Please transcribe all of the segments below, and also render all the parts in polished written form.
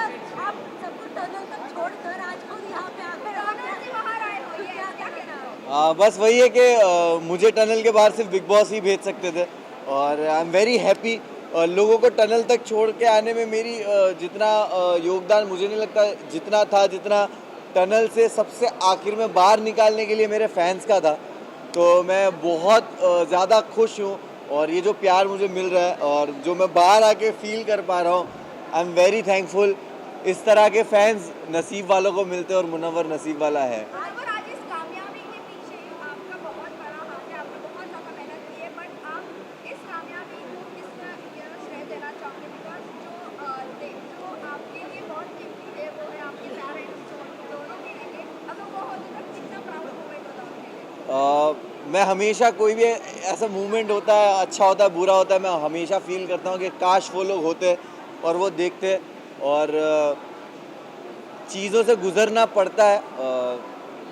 आप सब कुछ टनल तक छोड़कर आज खुद यहाँ पे आकर बाहर आए हो, ये क्या कहना है? बस वही है कि मुझे टनल के बाहर सिर्फ बिग बॉस ही भेज सकते थे और आई एम वेरी हैप्पी। लोगों को टनल तक छोड़ के आने में मेरी जितना योगदान मुझे नहीं लगता जितना था, जितना टनल से सबसे आखिर में बाहर निकालने के लिए मेरे फैंस का था। तो मैं बहुत ज़्यादा खुश हूँ और ये जो प्यार मुझे मिल रहा है और जो मैं बाहर आके फील कर पा रहा हूँ, आई एम वेरी थैंकफुल। इस तरह के फैंस नसीब वालों को मिलते हैं और मुनव्वर नसीब वाला है। और आज इस कामयाबी के पीछे आपका बहुत बड़ा हाथ है, आपने बहुत ज़्यादा मेहनत की है, बट आप इस कामयाबी को किस श्रेय देना चाहोगे? बिकॉज जो आपके लिए बहुत कीमती है वो है आपके पेरेंट्स, दोनों के लिए। अगर वो होते तो कितना प्राउड मोमेंट होता उनके लिए? मैं हमेशा कोई भी ऐसा मूवमेंट होता है, अच्छा होता है, बुरा होता है, मैं हमेशा फील करता हूँ कि काश वो लोग होते और वो देखते और चीज़ों से गुज़रना पड़ता है।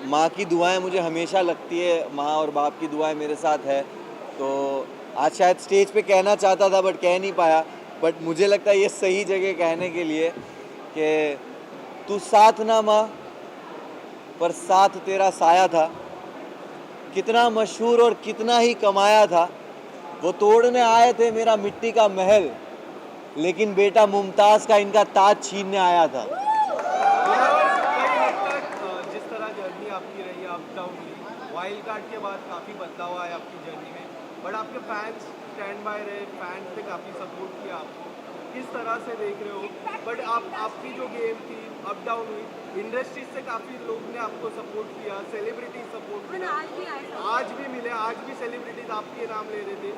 माँ की दुआएं मुझे हमेशा लगती है, माँ और बाप की दुआएं मेरे साथ है। तो आज शायद स्टेज पे कहना चाहता था बट कह नहीं पाया, बट मुझे लगता है ये सही जगह कहने के लिए कि तू साथ ना माँ पर साथ तेरा साया था, कितना मशहूर और कितना ही कमाया था, वो तोड़ने आए थे मेरा मिट्टी का महल, लेकिन बेटा मुमताज़ का इनका ताज छीनने आया था। जिस तरह जर्नी आपकी रही है अप डाउन रही, वाइल्ड कार्ड के बाद काफ़ी बदलाव आया आपकी जर्नी में, बट आपके फैंस स्टैंड बाय रहे, फैंस ने काफ़ी सपोर्ट किया आपको। किस तरह से देख रहे हो? बट आपकी जो गेम थी अप डाउन हुई, इंडस्ट्री से काफ़ी लोग ने आपको सपोर्ट किया, सेलिब्रिटी सपोर्ट किया, आज भी मिले, आज भी सेलिब्रिटीज आपके नाम ले रहे थे।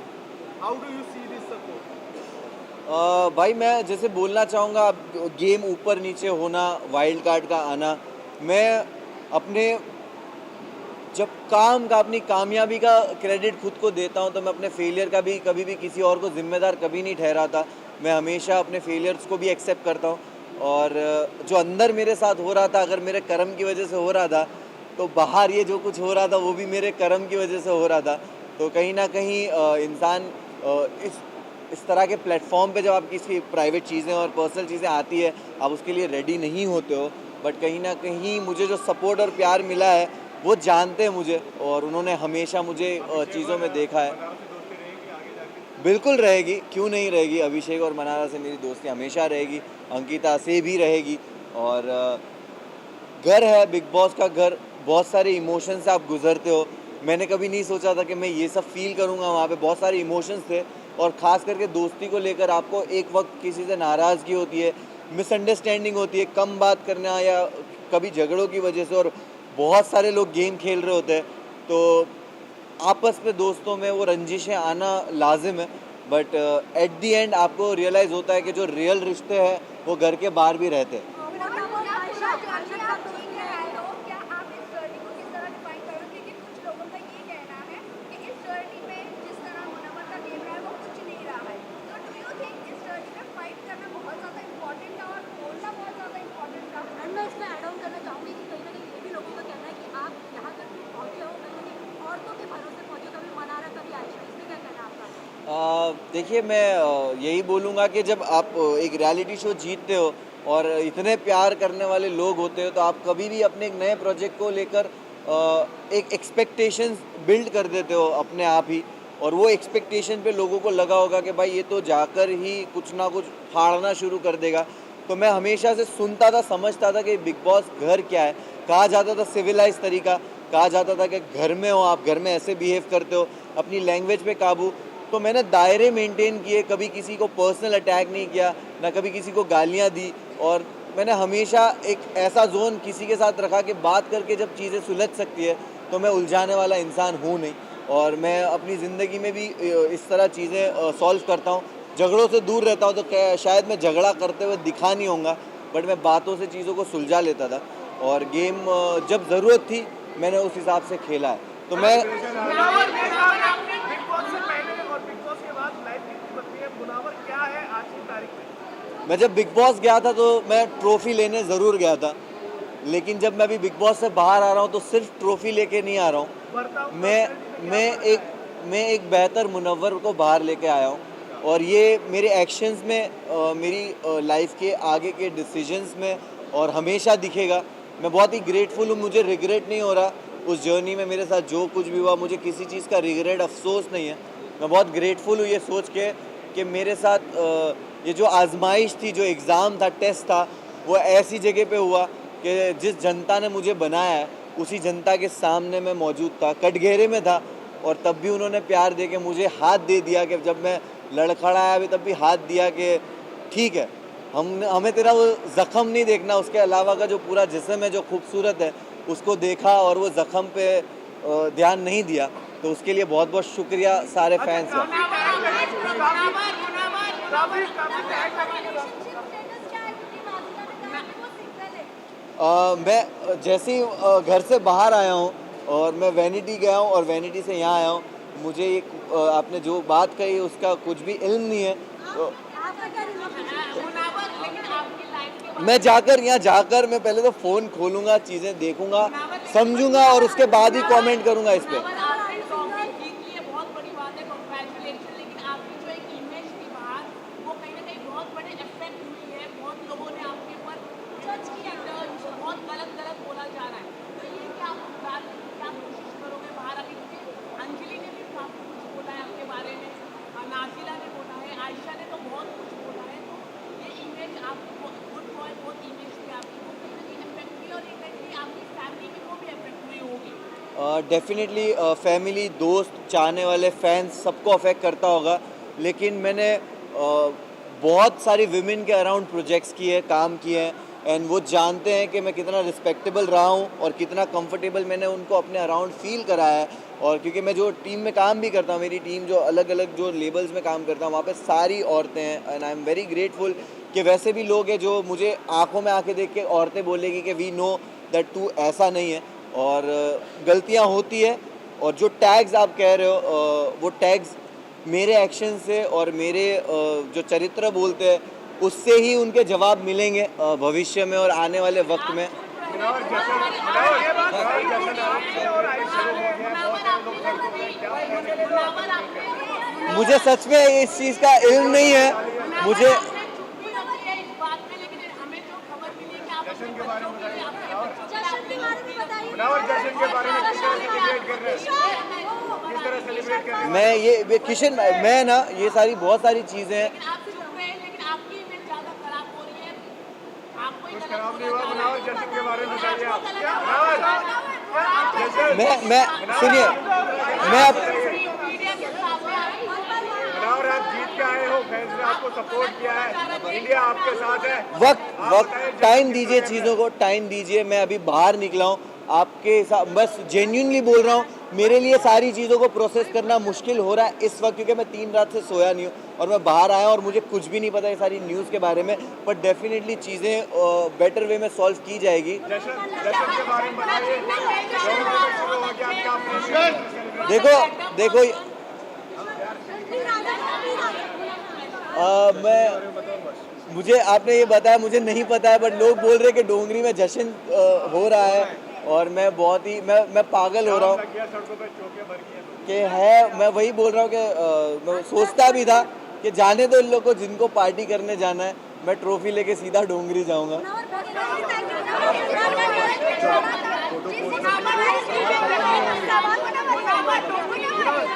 How do you see this support? भाई मैं जैसे बोलना चाहूँगा, गेम ऊपर नीचे होना, वाइल्ड कार्ड का आना, मैं अपने जब काम का, अपनी कामयाबी का क्रेडिट खुद को देता हूँ तो मैं अपने फेलियर का भी कभी भी किसी और को जिम्मेदार कभी नहीं ठहराता। मैं हमेशा अपने फेलियर्स को भी एक्सेप्ट करता हूँ और जो अंदर मेरे साथ हो रहा था, अगर मेरे कर्म की वजह से हो रहा था, तो बाहर ये जो कुछ हो रहा था वो भी मेरे कर्म की वजह से हो रहा था। तो कहीं ना कहीं इंसान इस तरह के प्लेटफॉर्म पे जब आप किसी प्राइवेट चीज़ें और पर्सनल चीज़ें आती है, आप उसके लिए रेडी नहीं होते हो, बट कहीं ना कहीं मुझे जो सपोर्ट और प्यार मिला है वो जानते हैं मुझे और उन्होंने हमेशा मुझे चीज़ों में देखा है। बिल्कुल रहेगी, क्यों नहीं रहेगी। अभिषेक और मनारा से मेरी दोस्ती हमेशा रहेगी, अंकिता से भी रहेगी। और घर है बिग बॉस का घर, बहुत सारे इमोशंस से आप गुजरते हो। मैंने कभी नहीं सोचा था कि मैं ये सब फील करूँगा। वहाँ पे बहुत सारे इमोशंस थे और ख़ास करके दोस्ती को लेकर आपको एक वक्त किसी से नाराज़गी होती है, मिसअंडरस्टैंडिंग होती है, कम बात करना या कभी झगड़ों की वजह से, और बहुत सारे लोग गेम खेल रहे होते हैं, तो आपस में दोस्तों में वो रंजिशें आना लाजिम है। बट एट दी एंड आपको रियलाइज़ होता है कि जो रियल रिश्ते हैं वो घर के बाहर भी रहते हैं। देखिए मैं यही बोलूँगा कि जब आप एक रियलिटी शो जीतते हो और इतने प्यार करने वाले लोग होते हो, तो आप कभी भी अपने एक नए प्रोजेक्ट को लेकर एक एक्सपेक्टेशंस बिल्ड कर देते हो अपने आप ही, और वो एक्सपेक्टेशन पे लोगों को लगा होगा कि भाई ये तो जाकर ही कुछ ना कुछ फाड़ना शुरू कर देगा। तो मैं हमेशा से सुनता था, समझता था कि बिग बॉस घर क्या है। कहा जाता था सिविलाइज तरीका, कहा जाता था कि घर में हो आप, घर में ऐसे बिहेव करते हो, अपनी लैंग्वेज पे काबू। तो मैंने दायरे मेंटेन किए, कभी किसी को पर्सनल अटैक नहीं किया, ना कभी किसी को गालियां दी, और मैंने हमेशा एक ऐसा जोन किसी के साथ रखा कि बात करके जब चीज़ें सुलझ सकती है तो मैं उलझाने वाला इंसान हूँ नहीं। और मैं अपनी ज़िंदगी में भी इस तरह चीज़ें सॉल्व करता हूँ, झगड़ों से दूर रहता हूँ। तो शायद मैं झगड़ा करते हुए दिखा नहीं होऊंगा, बट मैं बातों से चीज़ों को सुलझा लेता था और गेम जब ज़रूरत थी मैंने उस हिसाब से खेला है। तो मैं मैं जब बिग बॉस गया था तो मैं ट्रॉफी लेने ज़रूर गया था, लेकिन जब मैं अभी बिग बॉस से बाहर आ रहा हूँ तो सिर्फ ट्रॉफी लेके नहीं आ रहा हूँ। मैं एक बेहतर मुनव्वर को बाहर लेके आया हूँ और ये मेरे एक्शंस में मेरी लाइफ के आगे के डिसीजंस में और हमेशा दिखेगा। मैं बहुत ही ग्रेटफुल हूँ, मुझे रिग्रेट नहीं हो रहा उस जर्नी में मेरे साथ जो कुछ भी हुआ, मुझे किसी चीज़ का रिग्रेट अफसोस नहीं है। मैं बहुत ग्रेटफुल हूँ ये सोच के कि मेरे साथ ये जो आजमाइश थी, जो एग्ज़ाम था, टेस्ट था, वो ऐसी जगह पे हुआ कि जिस जनता ने मुझे बनाया है उसी जनता के सामने मैं मौजूद था, कटघरे में था, और तब भी उन्होंने प्यार दे के मुझे हाथ दे दिया कि जब मैं लड़खड़ाया भी तब भी हाथ दिया कि ठीक है, हमें तेरा वो ज़ख़म नहीं देखना, उसके अलावा का जो पूरा जिस्म है जो खूबसूरत है उसको देखा और वो ज़ख़म पे ध्यान नहीं दिया। तो उसके लिए बहुत बहुत शुक्रिया सारे फैंस का। मैं जैसे ही घर से बाहर आया हूँ और मैं वैनिटी गया हूँ और वैनिटी से यहाँ आया हूँ, मुझे ये आपने जो बात कही उसका कुछ भी इल्म नहीं है। तो मैं जाकर यहाँ जाकर मैं पहले तो फ़ोन खोलूँगा, चीज़ें देखूँगा, समझूँगा और उसके बाद ही कमेंट करूँगा इस पर। डेफिनेटली फैमिली, दोस्त, चाहने वाले, फैंस सबको अफेक्ट करता होगा, लेकिन मैंने बहुत सारी विमेन के अराउंड प्रोजेक्ट्स किए, काम किए हैं, एंड वो जानते हैं कि मैं कितना रिस्पेक्टेबल रहा हूँ और कितना कंफर्टेबल मैंने उनको अपने अराउंड फील कराया है। और क्योंकि मैं जो टीम में काम भी करता हूँ, मेरी टीम जो अलग अलग जो लेबल्स में काम करता हूँ वहाँ पे सारी औरतें हैं, and I am very grateful कि वैसे भी लोग हैं जो मुझे आंखों में आंखें देख के औरतें बोलेगी कि वी नो दैट तू ऐसा नहीं है, और गलतियाँ होती है, और जो टैग्स आप कह रहे हो वो टैग्स मेरे एक्शन से और मेरे जो चरित्र बोलते हैं उससे ही उनके जवाब मिलेंगे भविष्य में और आने वाले वक्त में। मुझे सच में इस चीज़ का इल्म नहीं है, मुझे मैं ये किशन, मैं ना ये सारी बहुत सारी चीज़ें हैं। मैं सुनिए, मैं आप जीत के आए हो, फैंस ने आपको सपोर्ट किया है, इंडिया आपके साथ है। वक्त टाइम दीजिए, चीज़ों को टाइम दीजिए। मैं अभी बाहर निकला हूँ, आपके साथ बस जेन्युइनली बोल रहा हूँ, मेरे लिए सारी चीज़ों को प्रोसेस करना मुश्किल हो रहा है इस वक्त, क्योंकि मैं 3 रात से सोया नहीं हूँ और मैं बाहर आया और मुझे कुछ भी नहीं पता ये सारी न्यूज़ के बारे में, पर डेफिनेटली चीज़ें बेटर वे में सॉल्व की जाएगी। देखो मुझे आपने ये बताया, मुझे नहीं पता है, बट लोग बोल रहे हैं कि डोंगरी में जश्न हो रहा है, और मैं बहुत ही मैं पागल हो रहा हूँ कि है। मैं वही बोल रहा हूँ कि मैं सोचता भी था कि जाने दो इन लोग को, जिनको पार्टी करने जाना है, मैं ट्रॉफी लेके सीधा डोंगरी जाऊँगा।